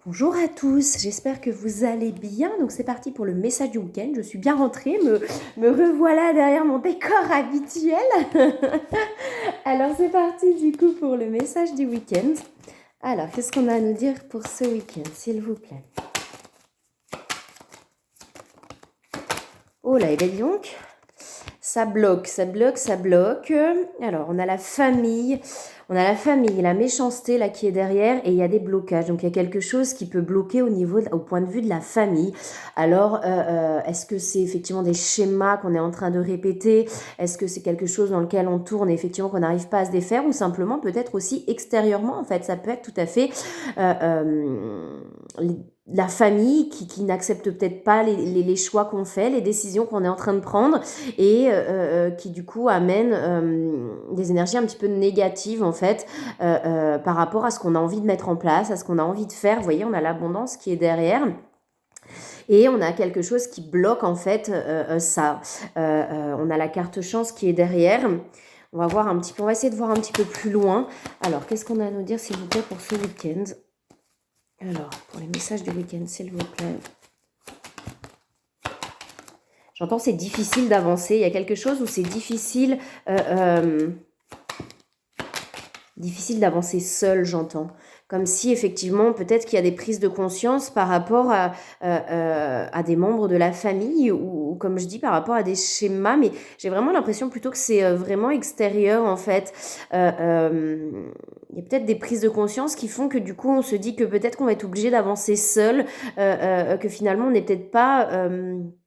Bonjour à tous, j'espère que vous allez bien. Donc c'est parti pour le message du week-end. Je suis bien rentrée, me revoilà derrière mon décor habituel. Alors c'est parti du coup pour le message du week-end. Alors qu'est-ce qu'on a à nous dire pour ce week-end, s'il vous plaît? Oh là, et bien dis donc, ça bloque, ça bloque, ça bloque. Alors on a la famille. La méchanceté là qui est derrière et il y a des blocages. Donc il y a quelque chose qui peut bloquer au point de vue de la famille. Alors est-ce que c'est effectivement des schémas qu'on est en train de répéter? Est-ce que c'est quelque chose dans lequel on tourne effectivement qu'on n'arrive pas à se défaire ou simplement peut-être aussi extérieurement en fait? Ça peut être tout à fait euh, euh, la famille qui n'accepte peut-être pas les choix qu'on fait, les décisions qu'on est en train de prendre et qui du coup amène des énergies un petit peu négatives en fait par rapport à ce qu'on a envie de mettre en place, à ce qu'on a envie de faire. Vous voyez, on a l'abondance qui est derrière. Et on a quelque chose qui bloque en fait ça. On a la carte chance qui est derrière. On va voir un petit peu, on va essayer de voir un petit peu plus loin. Alors, qu'est-ce qu'on a à nous dire s'il vous plaît pour ce week-end? Alors, pour les messages du week-end, s'il vous plaît. J'entends c'est difficile d'avancer. Il y a quelque chose où c'est difficile d'avancer seul, j'entends. Comme si, effectivement, peut-être qu'il y a des prises de conscience par rapport à des membres de la famille ou, comme je dis, par rapport à des schémas. Mais j'ai vraiment l'impression plutôt que c'est vraiment extérieur, en fait. Il y a peut-être des prises de conscience qui font que, du coup, on se dit que peut-être qu'on va être obligé d'avancer seul, que finalement, on n'est peut-être pas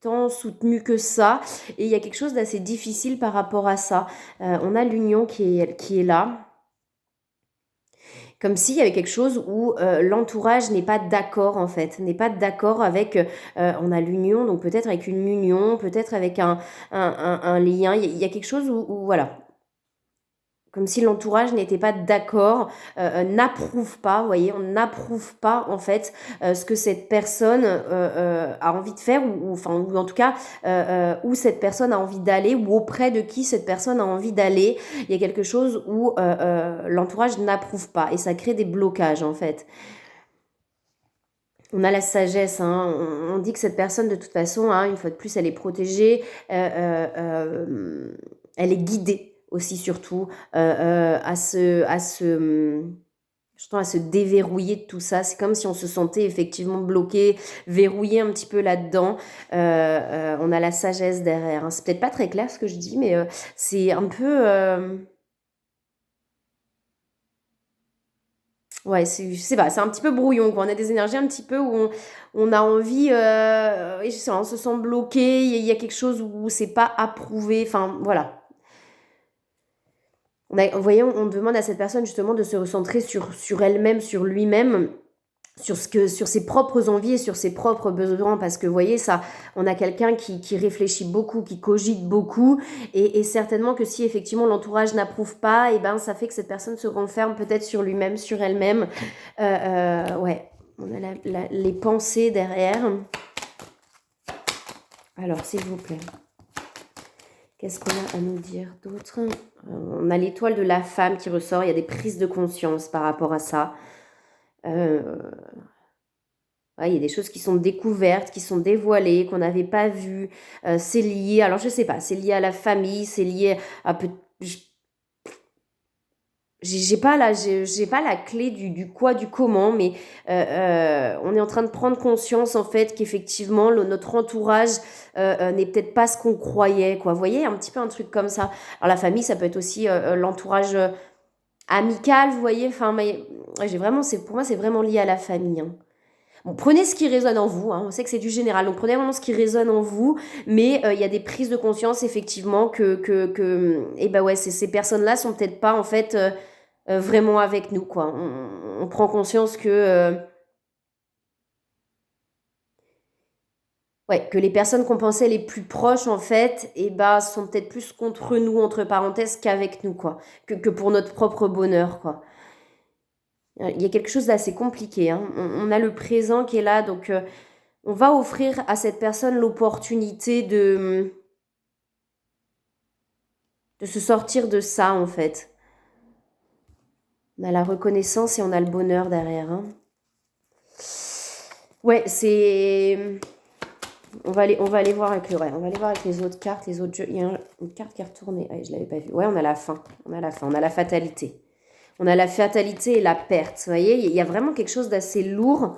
tant soutenu que ça. Et il y a quelque chose d'assez difficile par rapport à ça. On a l'union qui est là. Comme s'il y avait quelque chose où l'entourage n'est pas d'accord en fait, n'est pas d'accord avec, on a l'union, donc peut-être avec une union, peut-être avec un lien, il y a quelque chose où voilà, comme si l'entourage n'était pas d'accord, n'approuve pas, vous voyez, on n'approuve pas en fait ce que cette personne a envie de faire ou en tout cas où cette personne a envie d'aller ou auprès de qui cette personne a envie d'aller. Il y a quelque chose où l'entourage n'approuve pas et ça crée des blocages en fait. On a la sagesse, hein. On dit que cette personne de toute façon, hein, une fois de plus, elle est protégée, elle est guidée aussi surtout à se déverrouiller de tout ça. C'est comme si on se sentait effectivement bloqué, verrouillé un petit peu là-dedans. On a la sagesse derrière, hein. C'est peut-être pas très clair ce que je dis, mais c'est un peu... Ouais, je sais pas, c'est un petit peu brouillon, quoi. On a des énergies un petit peu où on a envie, et je sais pas, on se sent bloqué, il y a quelque chose où c'est pas approuvé, enfin voilà. Vous voyez, on demande à cette personne justement de se recentrer sur elle-même, sur lui-même, sur ses propres envies et sur ses propres besoins, parce que vous voyez, ça, on a quelqu'un qui réfléchit beaucoup, qui cogite beaucoup, et certainement que si effectivement l'entourage n'approuve pas, et ben ça fait que cette personne se renferme peut-être sur lui-même, sur elle-même. Ouais, on a les pensées derrière. Alors, s'il vous plaît, qu'est-ce qu'on a à nous dire d'autre? On a l'étoile de la femme qui ressort, il y a des prises de conscience par rapport à ça. Ouais, il y a des choses qui sont découvertes, qui sont dévoilées, qu'on n'avait pas vues. C'est lié, alors je sais pas, c'est lié à la famille, c'est lié à... J'ai pas la clé du quoi, du comment, mais on est en train de prendre conscience en fait qu'effectivement notre entourage n'est peut-être pas ce qu'on croyait, quoi. Vous voyez, un petit peu un truc comme ça. Alors la famille, ça peut être aussi l'entourage amical, vous voyez. Enfin, mais ouais, pour moi, c'est vraiment lié à la famille, hein. Bon, prenez ce qui résonne en vous, hein. On sait que c'est du général, donc prenez vraiment ce qui résonne en vous, mais il y a des prises de conscience effectivement et ben ouais, ces personnes-là sont peut-être pas en fait vraiment avec nous, quoi. On prend conscience que les personnes qu'on pensait les plus proches en fait, et ben sont peut-être plus contre nous entre parenthèses qu'avec nous, quoi, que pour notre propre bonheur, quoi. Il y a quelque chose d'assez compliqué, hein. On a le présent qui est là, donc on va offrir à cette personne l'opportunité de se sortir de ça, en fait. On a la reconnaissance et on a le bonheur derrière, hein. Ouais, c'est... On va aller voir avec on va aller voir avec les autres cartes, les autres jeux. Il y a une carte qui est retournée. Ah, je l'avais pas vue. Ouais, on a la fin. On a la fin. On a la fatalité. On a la fatalité et la perte. Vous voyez, il y a vraiment quelque chose d'assez lourd.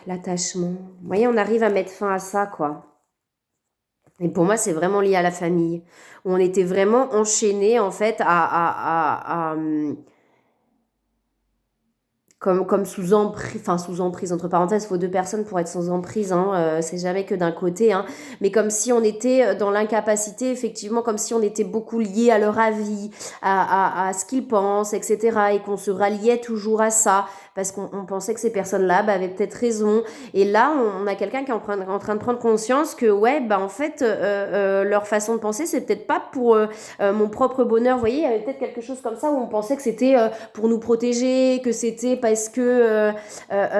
L'attachement. Vous voyez, on arrive à mettre fin à ça, quoi. Et pour moi, c'est vraiment lié à la famille. Où on était vraiment enchaînés, en fait, comme sous emprise, enfin sous emprise, entre parenthèses, il faut deux personnes pour être sans emprise, hein, c'est jamais que d'un côté, hein, mais comme si on était dans l'incapacité, effectivement, comme si on était beaucoup liés à leur avis, à ce qu'ils pensent, etc., et qu'on se ralliait toujours à ça, parce qu'on pensait que ces personnes-là avaient peut-être raison, et là, on a quelqu'un qui est en train de prendre conscience que, ouais, bah en fait, leur façon de penser, c'est peut-être pas pour mon propre bonheur, vous voyez, il y avait peut-être quelque chose comme ça où on pensait que c'était pour nous protéger, que c'était parce que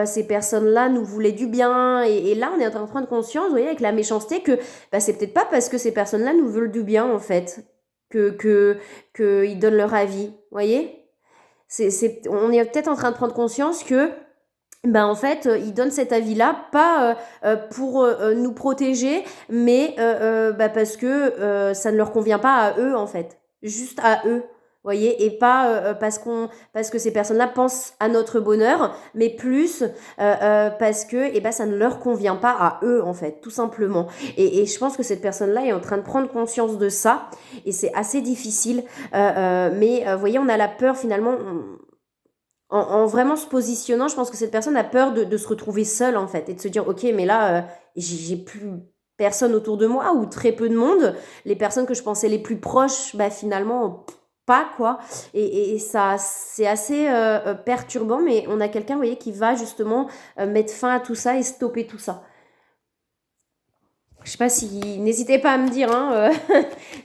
ces personnes-là nous voulaient du bien. Et là, on est en train de prendre conscience, vous voyez, avec la méchanceté, que bah, c'est peut-être pas parce que ces personnes-là nous veulent du bien, en fait, qu'ils donnent leur avis. Vous voyez, on est peut-être en train de prendre conscience que ben en fait, ils donnent cet avis-là pas pour nous protéger, mais bah, parce que ça ne leur convient pas à eux en fait, juste à eux, voyez, et pas parce que ces personnes-là pensent à notre bonheur, mais plus parce que ben, ça ne leur convient pas à eux en fait, tout simplement. Et je pense que cette personne-là est en train de prendre conscience de ça, et c'est assez difficile, mais vous voyez, on a la peur finalement. En vraiment se positionnant, je pense que cette personne a peur de se retrouver seule, en fait, et de se dire, ok, mais là, j'ai plus personne autour de moi ou très peu de monde. Les personnes que je pensais les plus proches, bah finalement, pas quoi. Et ça, c'est assez perturbant, mais on a quelqu'un, vous voyez, qui va justement mettre fin à tout ça et stopper tout ça. Je sais pas si... N'hésitez pas à me dire, hein,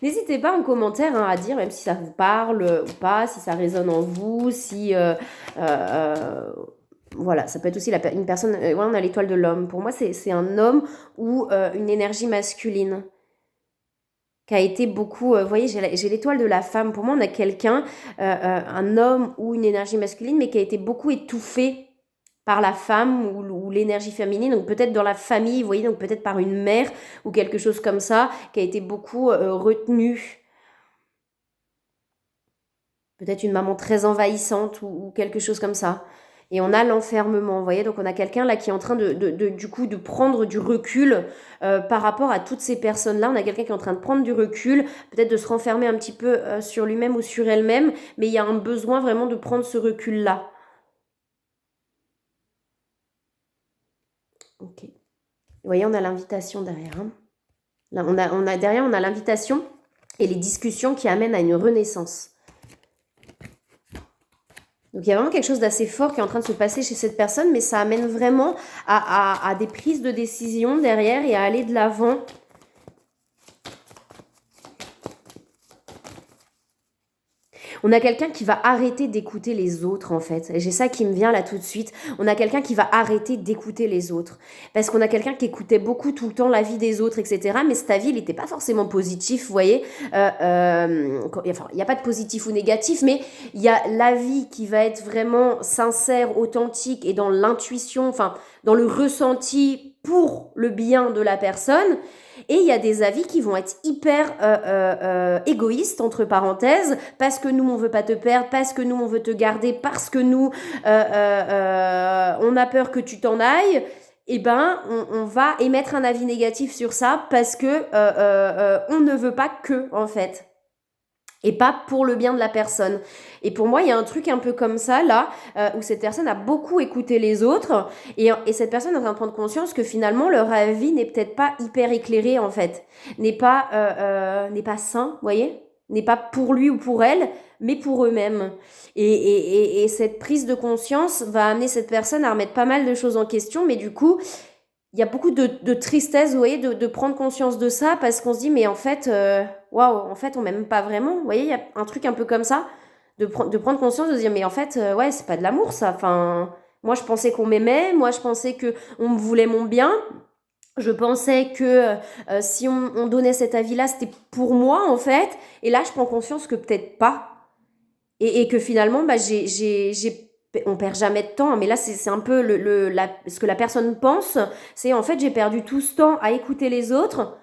n'hésitez pas en commentaire hein, à dire, même si ça vous parle ou pas, si ça résonne en vous, si... euh, voilà, ça peut être aussi une personne... ouais, on a l'étoile de l'homme. Pour moi, c'est un homme ou une énergie masculine qui a été beaucoup... vous voyez, j'ai l'étoile de la femme. Pour moi, on a quelqu'un, un homme ou une énergie masculine, mais qui a été beaucoup étouffé par la femme ou l'énergie féminine, donc peut-être dans la famille, vous voyez, donc peut-être par une mère ou quelque chose comme ça, qui a été beaucoup retenue. Peut-être une maman très envahissante ou quelque chose comme ça. Et on a l'enfermement, vous voyez, donc on a quelqu'un là qui est en train du coup de prendre du recul par rapport à toutes ces personnes-là. On a quelqu'un qui est en train de prendre du recul, peut-être de se renfermer un petit peu sur lui-même ou sur elle-même, mais il y a un besoin vraiment de prendre ce recul-là. Ok. Vous voyez, on a l'invitation derrière. Hein. Là, derrière, on a l'invitation et les discussions qui amènent à une renaissance. Donc il y a vraiment quelque chose d'assez fort qui est en train de se passer chez cette personne, mais ça amène vraiment à des prises de décision derrière et à aller de l'avant. On a quelqu'un qui va arrêter d'écouter les autres, en fait. Et j'ai ça qui me vient là tout de suite. On a quelqu'un qui va arrêter d'écouter les autres. Parce qu'on a quelqu'un qui écoutait beaucoup tout le temps la vie des autres, etc. Mais cet avis, il n'était pas forcément positif, vous voyez. Enfin, il n'y a pas de positif ou négatif, mais il y a l'avis qui va être vraiment sincère, authentique et dans l'intuition, enfin, dans le ressenti pour le bien de la personne. Et il y a des avis qui vont être hyper égoïstes, entre parenthèses, parce que nous, on veut pas te perdre, parce que nous, on veut te garder, parce que nous, on a peur que tu t'en ailles. Eh ben, on va émettre un avis négatif sur ça parce que on ne veut pas que, en fait. Et pas pour le bien de la personne. Et pour moi, il y a un truc un peu comme ça, là, où cette personne a beaucoup écouté les autres, et cette personne est en train de prendre conscience que finalement, leur avis n'est peut-être pas hyper éclairé, en fait. N'est pas sain, vous voyez, n'est pas pour lui ou pour elle, mais pour eux-mêmes. Et cette prise de conscience va amener cette personne à remettre pas mal de choses en question, mais du coup, il y a beaucoup de tristesse, vous voyez, de prendre conscience de ça, parce qu'on se dit, mais en fait, waouh, en fait, on m'aime pas vraiment. Vous voyez, il y a un truc un peu comme ça, de prendre conscience, de se dire, mais en fait, ouais, c'est pas de l'amour, ça. Enfin, moi, je pensais qu'on m'aimait, moi, je pensais qu'on me voulait mon bien. Je pensais que si on donnait cet avis-là, c'était pour moi, en fait. Et là, je prends conscience que peut-être pas. Et que finalement, bah, j'ai on perd jamais de temps, mais là c'est un peu ce que la personne pense, c'est en fait j'ai perdu tout ce temps à écouter les autres,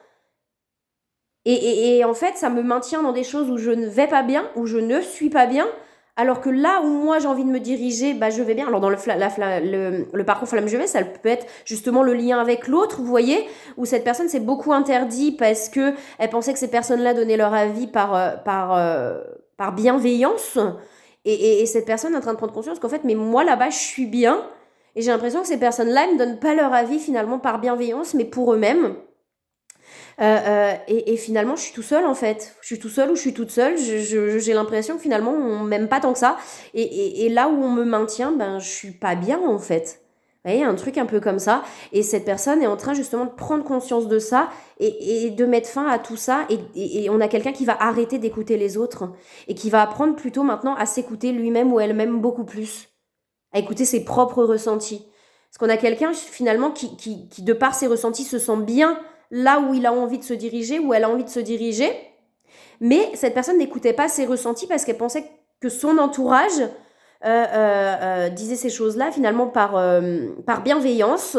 et en fait, ça me maintient dans des choses où je ne vais pas bien, où je ne suis pas bien, alors que là où moi j'ai envie de me diriger, bah je vais bien. Alors dans le parcours flamme je vais, ça peut être justement le lien avec l'autre, vous voyez, où cette personne s'est beaucoup interdit parce que elle pensait que ces personnes-là donnaient leur avis par bienveillance, et cette personne est en train de prendre conscience qu'en fait, mais moi là-bas je suis bien, et j'ai l'impression que ces personnes-là ne donnent pas leur avis finalement par bienveillance, mais pour eux-mêmes. Et finalement, je suis tout seul en fait. Je suis tout seul ou je suis toute seule. J'ai l'impression que finalement, on m'aime pas tant que ça. Et là où on me maintient, ben, je suis pas bien en fait. Vous voyez, un truc un peu comme ça. Et cette personne est en train justement de prendre conscience de ça et de mettre fin à tout ça. Et on a quelqu'un qui va arrêter d'écouter les autres et qui va apprendre plutôt maintenant à s'écouter lui-même ou elle-même beaucoup plus, à écouter ses propres ressentis. Parce qu'on a quelqu'un finalement qui, de par ses ressentis, se sent bien là où il a envie de se diriger, où elle a envie de se diriger. Mais cette personne n'écoutait pas ses ressentis parce qu'elle pensait que son entourage disait ces choses-là finalement par bienveillance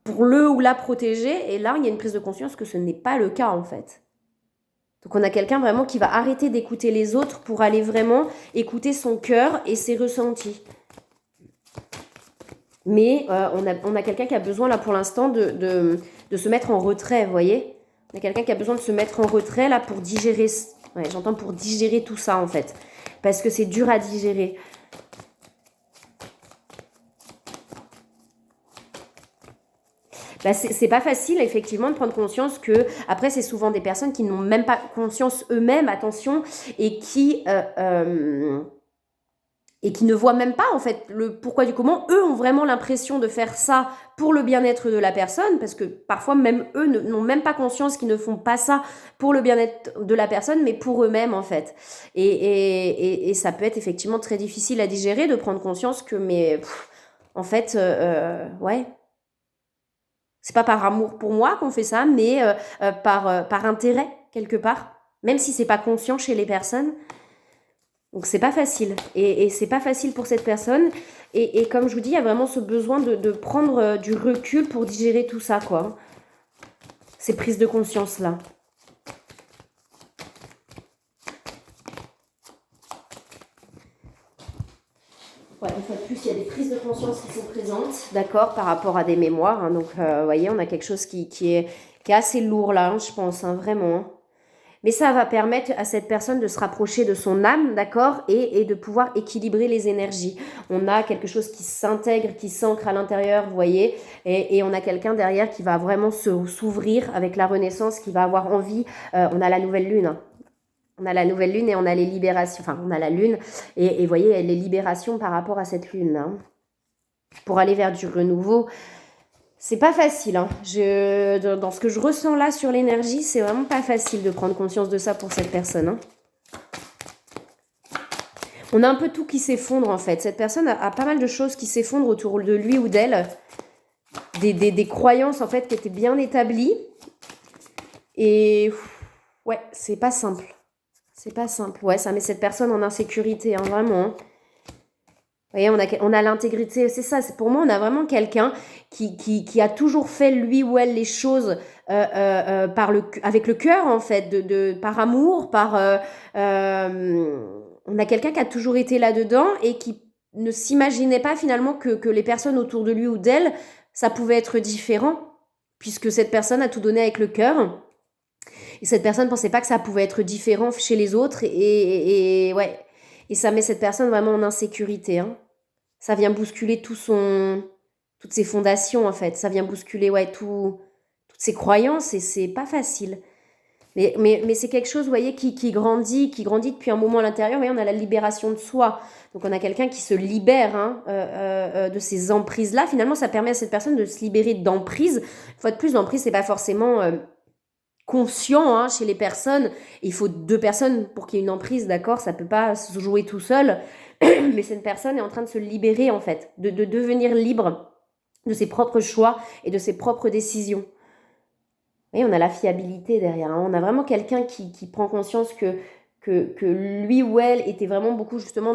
pour le ou la protéger. Et là, il y a une prise de conscience que ce n'est pas le cas en fait. Donc on a quelqu'un vraiment qui va arrêter d'écouter les autres pour aller vraiment écouter son cœur et ses ressentis. Mais on a quelqu'un qui a besoin là pour l'instant de se mettre en retrait, vous voyez. On a quelqu'un qui a besoin de se mettre en retrait là pour digérer, ouais, j'entends pour digérer tout ça en fait. Parce que c'est dur à digérer. Bah, c'est pas facile effectivement de prendre conscience que, après c'est souvent des personnes qui n'ont même pas conscience eux-mêmes, attention, et et qui ne voient même pas en fait le pourquoi du comment. Eux ont vraiment l'impression de faire ça pour le bien-être de la personne, parce que parfois même eux n'ont même pas conscience qu'ils ne font pas ça pour le bien-être de la personne, mais pour eux-mêmes en fait. Et ça peut être effectivement très difficile à digérer de prendre conscience que, mais en fait, ouais, c'est pas par amour pour moi qu'on fait ça, mais par intérêt quelque part, même si c'est pas conscient chez les personnes. Donc c'est pas facile, et c'est pas facile pour cette personne, et comme je vous dis, il y a vraiment ce besoin de prendre du recul pour digérer tout ça, quoi. Ces prises de conscience là. Ouais, une fois de plus, il y a des prises de conscience qui sont présentes, d'accord, par rapport à des mémoires, hein. Donc vous voyez, on a quelque chose qui est assez lourd là, hein, je pense, hein, vraiment, hein. Mais ça va permettre à cette personne de se rapprocher de son âme, d'accord, et de pouvoir équilibrer les énergies. On a quelque chose qui s'intègre, qui s'ancre à l'intérieur, vous voyez, et on a quelqu'un derrière qui va vraiment s'ouvrir avec la renaissance, qui va avoir envie. On a la nouvelle lune, hein. On a la nouvelle lune et on a les libérations. Enfin, on a la lune, et vous voyez, les libérations par rapport à cette lune, hein, pour aller vers du renouveau. C'est pas facile, hein. Dans ce que je ressens là sur l'énergie, c'est vraiment pas facile de prendre conscience de ça pour cette personne, hein. On a un peu tout qui s'effondre en fait. Cette personne a pas mal de choses qui s'effondrent autour de lui ou d'elle. Des croyances en fait qui étaient bien établies. Et ouais, c'est pas simple. C'est pas simple. Ouais, ça met cette personne en insécurité, hein, vraiment, hein. Vous voyez, on a l'intégrité, c'est ça. Pour moi, on a vraiment quelqu'un qui a toujours fait, lui ou elle, les choses avec le cœur, en fait, par amour, on a quelqu'un qui a toujours été là-dedans et qui ne s'imaginait pas finalement que les personnes autour de lui ou d'elle, ça pouvait être différent, puisque cette personne a tout donné avec le cœur. Et cette personne ne pensait pas que ça pouvait être différent chez les autres. Ouais. Et ça met cette personne vraiment en insécurité, hein. Ça vient bousculer toutes ses fondations, en fait. Ça vient bousculer, ouais, toutes ses croyances, et c'est pas facile. Mais c'est quelque chose, vous voyez, qui grandit depuis un moment à l'intérieur. Vous voyez, on a la libération de soi. Donc on a quelqu'un qui se libère, hein, de ces emprises-là. Finalement, ça permet à cette personne de se libérer d'emprises. Une fois de plus, l'emprise, c'est pas forcément conscient, hein, chez les personnes. Il faut 2 personnes pour qu'il y ait une emprise, d'accord. Ça peut pas se jouer tout seul. Mais cette personne est en train de se libérer, en fait, de devenir libre de ses propres choix et de ses propres décisions. Et on a la fiabilité derrière, hein. On a vraiment quelqu'un qui prend conscience que lui ou elle était vraiment beaucoup justement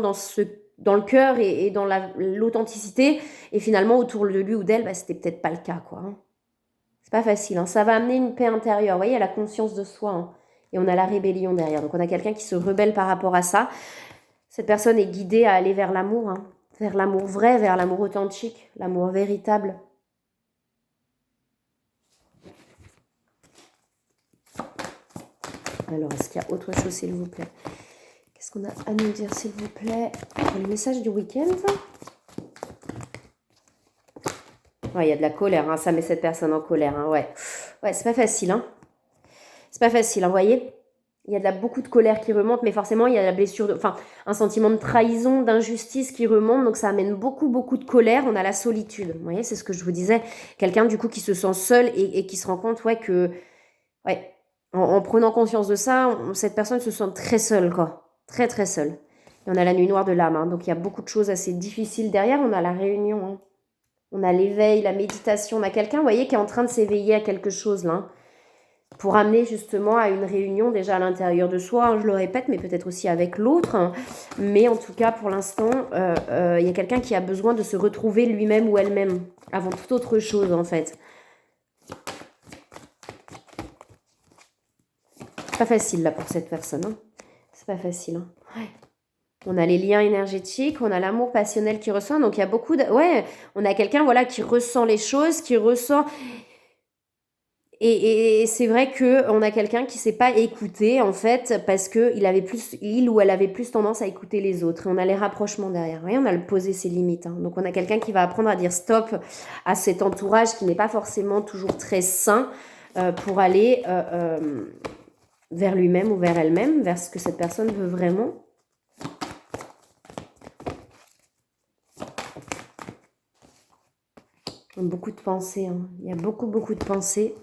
dans le cœur et dans l'authenticité. Et finalement, autour de lui ou d'elle, bah, c'était peut-être pas le cas, quoi. Hein. C'est pas facile. Hein. Ça va amener une paix intérieure. Vous voyez, il y a la conscience de soi. Hein. Et on a la rébellion derrière. Donc, on a quelqu'un qui se rebelle par rapport à ça. Cette personne est guidée à aller vers l'amour. Hein. Vers l'amour vrai, vers l'amour authentique, l'amour véritable. Alors, est-ce qu'il y a autre chose, s'il vous plaît? Qu'est-ce qu'on a à nous dire, s'il vous plaît, pour les messages du week-end? Ouais, il y a de la colère, hein, ça met cette personne en colère. Hein, ouais, c'est pas facile. Hein. C'est pas facile, hein, vous voyez. Il y a beaucoup de colère qui remonte, mais forcément, il y a la blessure, un sentiment de trahison, d'injustice qui remonte. Donc, ça amène beaucoup de colère. On a la solitude. Vous voyez, c'est ce que je vous disais. Quelqu'un, du coup, qui se sent seul et qui se rend compte, que... Ouais, en prenant conscience de ça, cette personne se sent très seule, quoi. Très, très seule. Et on a la nuit noire de l'âme. Hein, donc, il y a beaucoup de choses assez difficiles derrière. On a la réunion. Hein. On a l'éveil, la méditation. On a quelqu'un, vous voyez, qui est en train de s'éveiller à quelque chose, là. Hein, pour amener justement à une réunion déjà à l'intérieur de soi, hein, je le répète, mais peut-être aussi avec l'autre. Hein. Mais en tout cas, pour l'instant, il y a quelqu'un qui a besoin de se retrouver lui-même ou elle-même, avant toute autre chose, en fait. C'est pas facile, là, pour cette personne. Hein. C'est pas facile. Hein. Ouais. On a les liens énergétiques, on a l'amour passionnel qui ressent. Donc, il y a beaucoup de... Ouais, on a quelqu'un, voilà, qui ressent les choses, qui ressent... Et c'est vrai qu'on a quelqu'un qui ne s'est pas écouté, en fait, parce qu'il ou elle avait plus tendance à écouter les autres. Et on a les rapprochements derrière. Vous voyez, on a le poser ses limites. Hein. Donc, on a quelqu'un qui va apprendre à dire stop à cet entourage qui n'est pas forcément toujours très sain pour aller vers lui-même ou vers elle-même, vers ce que cette personne veut vraiment. Beaucoup de pensées. Hein. Il y a beaucoup de pensées.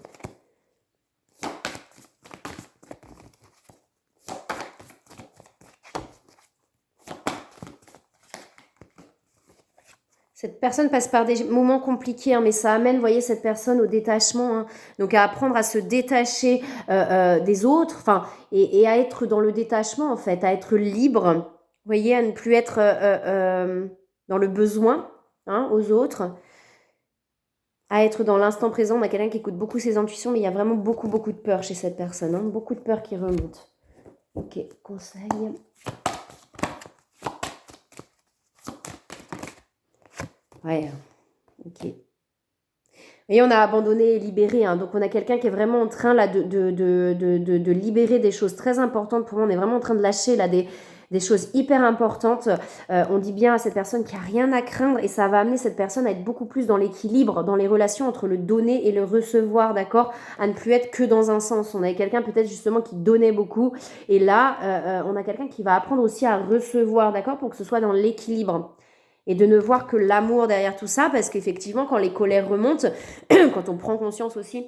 Cette personne passe par des moments compliqués, hein, mais ça amène, vous voyez, cette personne au détachement. Hein, donc, à apprendre à se détacher des autres, et à être dans le détachement, en fait, à être libre. Vous voyez, à ne plus être dans le besoin aux autres. À être dans l'instant présent. On a quelqu'un qui écoute beaucoup ses intuitions, mais il y a vraiment beaucoup de peur chez cette personne. Hein, beaucoup de peur qui remonte. Ok, conseil. Ouais, ok. Et on a abandonné et libéré. Hein. Donc, on a quelqu'un qui est vraiment en train là, de libérer des choses très importantes. Pour moi, on est vraiment en train de lâcher là, des choses hyper importantes. On dit bien à cette personne qu'il n'y a rien à craindre. Et ça va amener cette personne à être beaucoup plus dans l'équilibre, dans les relations entre le donner et le recevoir, d'accord? À ne plus être que dans un sens. On avait quelqu'un peut-être justement qui donnait beaucoup. Et là, on a quelqu'un qui va apprendre aussi à recevoir, d'accord? Pour que ce soit dans l'équilibre. Et de ne voir que l'amour derrière tout ça, parce qu'effectivement, quand les colères remontent, quand on prend conscience aussi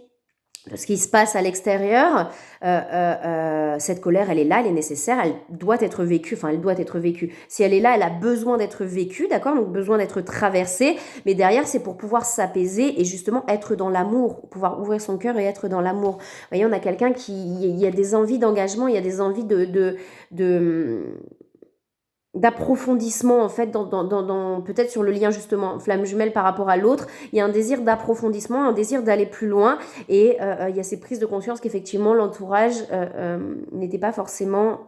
de ce qui se passe à l'extérieur, cette colère, elle est là, elle est nécessaire, elle doit être vécue, elle doit être vécue. Si elle est là, elle a besoin d'être vécue, d'accord? Donc, besoin d'être traversée, mais derrière, c'est pour pouvoir s'apaiser et justement être dans l'amour, pouvoir ouvrir son cœur et être dans l'amour. Vous voyez, on a quelqu'un il y a des envies d'engagement, il y a des envies d'approfondissement en fait dans peut-être sur le lien justement flamme jumelle par rapport à l'autre, il y a un désir d'approfondissement, un désir d'aller plus loin et il y a ces prises de conscience qu'effectivement l'entourage n'était pas forcément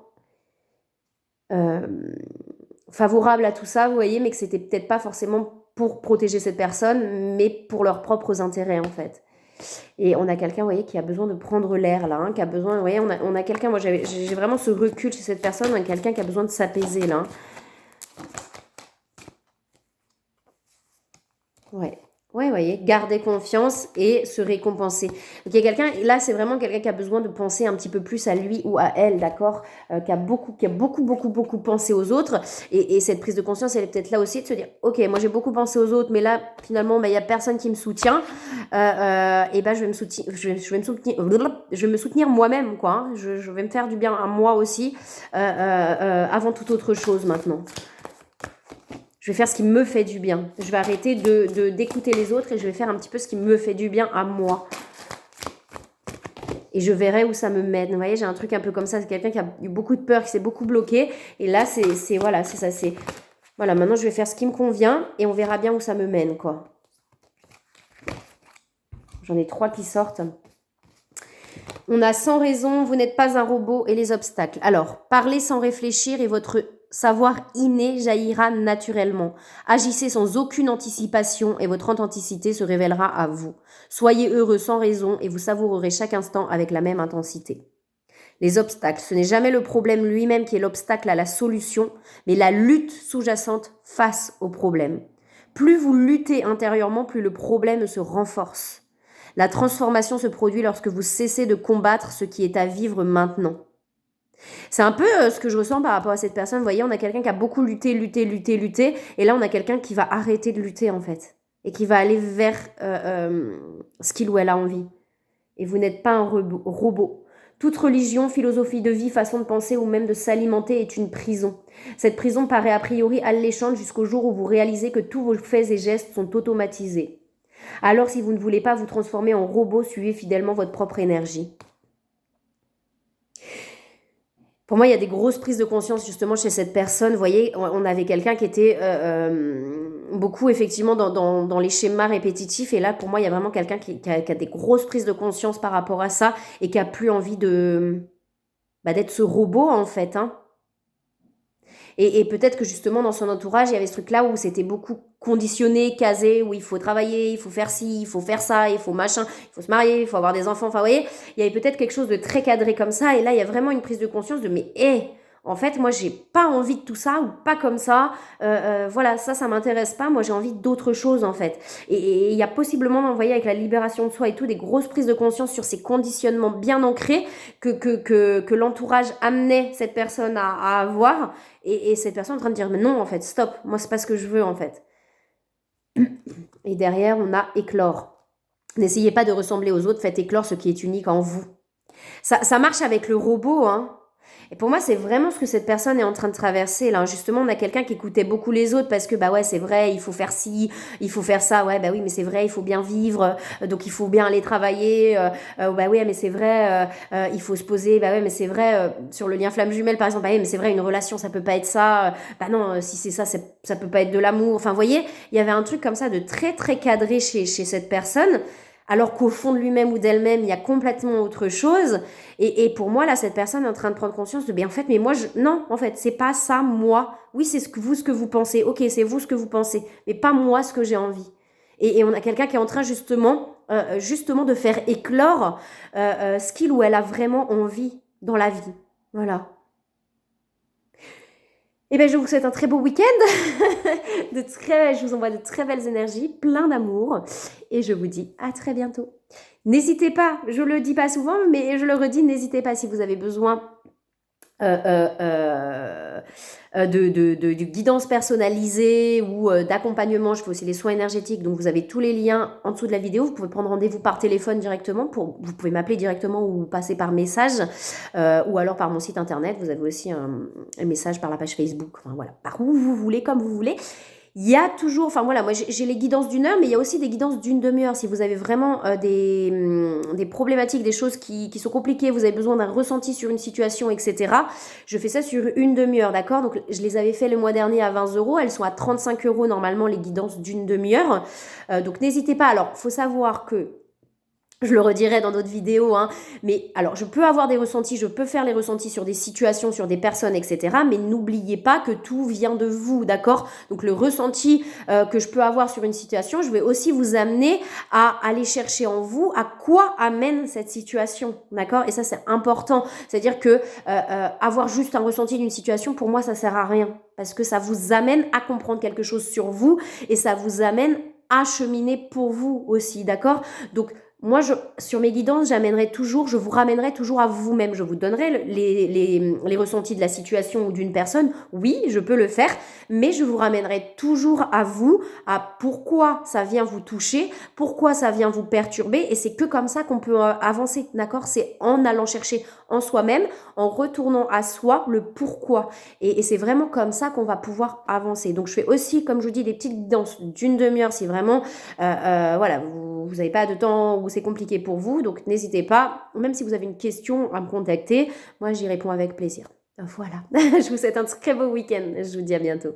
favorable à tout ça, vous voyez, mais que c'était peut-être pas forcément pour protéger cette personne, mais pour leurs propres intérêts en fait. Et on a quelqu'un, vous voyez, qui a besoin de prendre l'air là, qui a besoin, vous voyez, on a quelqu'un, moi j'ai vraiment ce recul chez cette personne, on a quelqu'un qui a besoin de s'apaiser là. Ouais, vous voyez, garder confiance et se récompenser. Donc il y a quelqu'un, là c'est vraiment quelqu'un qui a besoin de penser un petit peu plus à lui ou à elle, d'accord, qui a beaucoup pensé aux autres. Et cette prise de conscience, elle est peut-être là aussi de se dire, ok, moi j'ai beaucoup pensé aux autres, mais là finalement, il n'y a personne qui me soutient. Et ben je vais me soutenir moi-même, quoi. Hein. Je vais me faire du bien à moi aussi, avant toute autre chose maintenant. Je vais faire ce qui me fait du bien. Je vais arrêter d'écouter les autres et je vais faire un petit peu ce qui me fait du bien à moi. Et je verrai où ça me mène. Vous voyez, j'ai un truc un peu comme ça. C'est quelqu'un qui a eu beaucoup de peur, qui s'est beaucoup bloqué. Et là, c'est ça. Voilà, maintenant je vais faire ce qui me convient et on verra bien où ça me mène, quoi. J'en ai 3 qui sortent. On a sans raison, vous n'êtes pas un robot et les obstacles. Alors, parlez sans réfléchir et votre savoir inné jaillira naturellement. Agissez sans aucune anticipation et votre authenticité se révélera à vous. Soyez heureux sans raison et vous savourerez chaque instant avec la même intensité. Les obstacles, ce n'est jamais le problème lui-même qui est l'obstacle à la solution, mais la lutte sous-jacente face au problème. Plus vous luttez intérieurement, plus le problème se renforce. La transformation se produit lorsque vous cessez de combattre ce qui est à vivre maintenant. C'est un peu ce que je ressens par rapport à cette personne. Vous voyez, on a quelqu'un qui a beaucoup lutté, et là on a quelqu'un qui va arrêter de lutter en fait, et qui va aller vers ce qu'il ou elle a envie. Et vous n'êtes pas un robot. Toute religion, philosophie de vie, façon de penser ou même de s'alimenter est une prison. Cette prison paraît a priori alléchante jusqu'au jour où vous réalisez que tous vos faits et gestes sont automatisés. Alors si vous ne voulez pas vous transformer en robot, suivez fidèlement votre propre énergie. Pour moi, il y a des grosses prises de conscience justement chez cette personne. Vous voyez, on avait quelqu'un qui était beaucoup effectivement dans les schémas répétitifs. Et là, pour moi, il y a vraiment quelqu'un qui a des grosses prises de conscience par rapport à ça et qui a plus envie d'être ce robot en fait. Hein. Et peut-être que justement dans son entourage, il y avait ce truc-là où c'était beaucoup conditionné, casé, où il faut travailler, il faut faire ci, il faut faire ça, il faut machin, il faut se marier, il faut avoir des enfants. Enfin, vous voyez, il y avait peut-être quelque chose de très cadré comme ça. Et là, il y a vraiment une prise de conscience de mais en fait, moi, j'ai pas envie de tout ça ou pas comme ça. Voilà, ça m'intéresse pas. Moi, j'ai envie d'autre chose, en fait. Et il y a possiblement, vous voyez, avec la libération de soi et tout, des grosses prises de conscience sur ces conditionnements bien ancrés que l'entourage amenait cette personne à avoir. Et cette personne est en train de dire, mais non, en fait, stop. Moi, c'est pas ce que je veux, en fait. Et derrière, on a éclore. N'essayez pas de ressembler aux autres. Faites éclore ce qui est unique en vous. Ça marche avec le robot, hein. Et pour moi, c'est vraiment ce que cette personne est en train de traverser. Là, justement, on a quelqu'un qui écoutait beaucoup les autres parce que, bah ouais, c'est vrai, il faut faire ci, il faut faire ça. Ouais, bah oui, mais c'est vrai, il faut bien vivre. Donc, il faut bien aller travailler. Bah oui, mais c'est vrai, il faut se poser. Bah ouais, mais c'est vrai, sur le lien flamme jumelle, par exemple, bah oui, mais c'est vrai, une relation, ça peut pas être ça. Bah non, si c'est ça, ça peut pas être de l'amour. Enfin, vous voyez, il y avait un truc comme ça de très, très cadré chez cette personne. Alors qu'au fond de lui-même ou d'elle-même, il y a complètement autre chose. Et pour moi, là, cette personne est en train de prendre conscience de, en fait, mais moi, non, en fait, c'est pas ça, moi. Oui, c'est ce que vous pensez. Ok, c'est vous ce que vous pensez, mais pas moi ce que j'ai envie. Et on a quelqu'un qui est en train justement de faire éclore ce qu'il ou elle a vraiment envie dans la vie. Voilà. Eh bien, je vous souhaite un très beau week-end. Je vous envoie de très belles énergies, plein d'amour. Et je vous dis à très bientôt. N'hésitez pas, je le dis pas souvent, mais je le redis, n'hésitez pas si vous avez besoin de guidance personnalisée ou d'accompagnement. Je fais aussi les soins énergétiques, donc vous avez tous les liens en dessous de la vidéo. Vous pouvez prendre rendez-vous par téléphone directement, vous pouvez m'appeler directement ou passer par message ou alors par mon site internet. Vous avez aussi un message par la page Facebook, enfin voilà, par où vous voulez, comme vous voulez. Il y a toujours, enfin voilà, moi j'ai les guidances d'une heure, mais il y a aussi des guidances d'une demi-heure. Si vous avez vraiment des problématiques, des choses qui sont compliquées, vous avez besoin d'un ressenti sur une situation, etc. Je fais ça sur une demi-heure, d'accord? Donc je les avais fait le mois dernier à 20 euros, elles sont à 35 euros normalement les guidances d'une demi-heure. Donc n'hésitez pas, alors faut savoir que je le redirai dans d'autres vidéos, hein. Mais alors je peux avoir des ressentis, je peux faire les ressentis sur des situations, sur des personnes, etc. Mais n'oubliez pas que tout vient de vous, d'accord? Donc le ressenti que je peux avoir sur une situation, je vais aussi vous amener à aller chercher en vous à quoi amène cette situation, d'accord? Et ça c'est important, c'est-à-dire que avoir juste un ressenti d'une situation, pour moi ça sert à rien, parce que ça vous amène à comprendre quelque chose sur vous et ça vous amène à cheminer pour vous aussi, d'accord? Donc moi, sur mes guidances, je vous ramènerai toujours à vous-même. Je vous donnerai les ressentis de la situation ou d'une personne. Oui, je peux le faire, mais je vous ramènerai toujours à vous, à pourquoi ça vient vous toucher, pourquoi ça vient vous perturber. Et c'est que comme ça qu'on peut avancer, d'accord? C'est en allant chercher en soi-même, en retournant à soi le pourquoi. Et c'est vraiment comme ça qu'on va pouvoir avancer. Donc, je fais aussi, comme je vous dis, des petites guidances d'une demi-heure si vraiment, voilà, vous n'avez pas de temps ou c'est compliqué pour vous, donc n'hésitez pas, même si vous avez une question, à me contacter. Moi, j'y réponds avec plaisir. Voilà, je vous souhaite un très beau week-end. Je vous dis à bientôt.